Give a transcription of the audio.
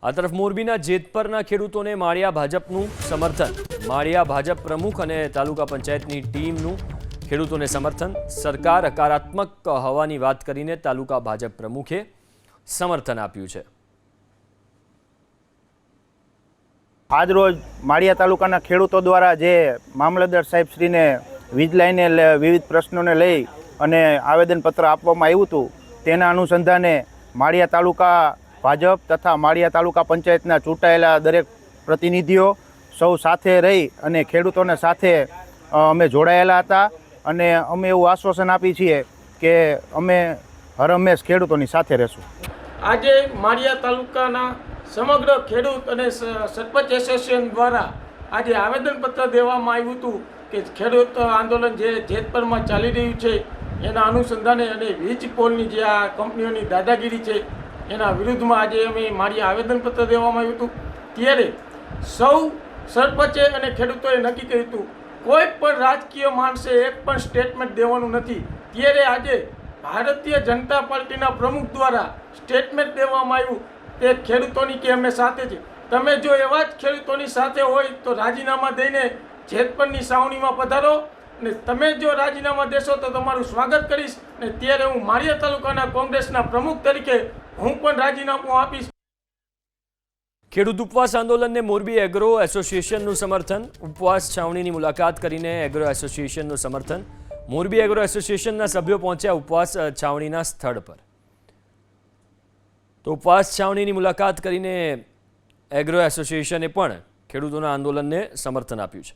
આ તરફ મોરબીના જેતપરના ખેડૂતોને માળિયા ભાજપનું સમર્થન। માળિયા ભાજપ પ્રમુખ અને તાલુકા પંચાયતની ટીમનું ખેડૂતોને સમર્થન। સરકાર હકારાત્મક હોવાની વાત કરીને તાલુકા ભાજપ પ્રમુખે સમર્થન આપ્યું છે। આજ રોજ માળિયા તાલુકાના ખેડૂતો દ્વારા જે મામલતદાર સાહેબશ્રીને વીજ લાઈને વિવિધ પ્રશ્નોને લઈ અને આવેદનપત્ર આપવામાં આવ્યું હતું, તેના અનુસંધાને માળિયા તાલુકા ભાજપ તથા માળિયા તાલુકા પંચાયતના ચૂંટાયેલા દરેક પ્રતિનિધિઓ સૌ સાથે રહી અને ખેડૂતોને સાથે અમે જોડાયેલા હતા અને અમે એવું આશ્વાસન આપી છીએ કે અમે હરહંમેશ ખેડૂતોની સાથે રહેશું। આજે માળિયા તાલુકાના સમગ્ર ખેડૂત અને સરપંચ એસોસિએશન દ્વારા આજે આવેદનપત્ર દેવામાં આવ્યું હતું કે ખેડૂત આંદોલન જે જેતપરમાં ચાલી રહ્યું છે એના અનુસંધાને અને વીજ પોલની જે આ કંપનીઓની દાદાગીરી છે એના વિરુદ્ધમાં આજે અમે માળિયા આવેદનપત્ર દેવામાં આવ્યું હતું। ત્યારે સૌ સરપંચે અને ખેડૂતોએ નક્કી કર્યું હતું કોઈ પણ રાજકીય માણસે એક પણ સ્ટેટમેન્ટ દેવાનું નથી। ત્યારે આજે ભારતીય જનતા પાર્ટીના પ્રમુખ દ્વારા સ્ટેટમેન્ટ દેવામાં આવ્યું તે ખેડૂતોની કે અમે સાથે છે। તમે જો એવા જ ખેડૂતોની સાથે હોય તો રાજીનામા દઈને જેતપરની સાવણીમાં પધારો અને તમે જો રાજીનામા દેશો તો તમારું સ્વાગત કરીશ। અને ત્યારે હું માળિયા તાલુકાના કોંગ્રેસના પ્રમુખ તરીકે હું પણ રાજીનામું આપીશ। ખેડૂત ઉપવાસ આંદોલનને મોરબી એગ્રો એસોસિએશનનું સમર્થન। ઉપવાસ છાવણીની મુલાકાત કરીને એગ્રો એસોસિએશનનું સમર્થન। મોરબી એગ્રો એસોસિએશનના સભ્યો પહોંચ્યા ઉપવાસ છાવણીના સ્થળ પર। તો ઉપવાસ છાવણીની મુલાકાત કરીને એગ્રો એસોસિએશને પણ ખેડૂતોના આંદોલનને સમર્થન આપ્યું છે।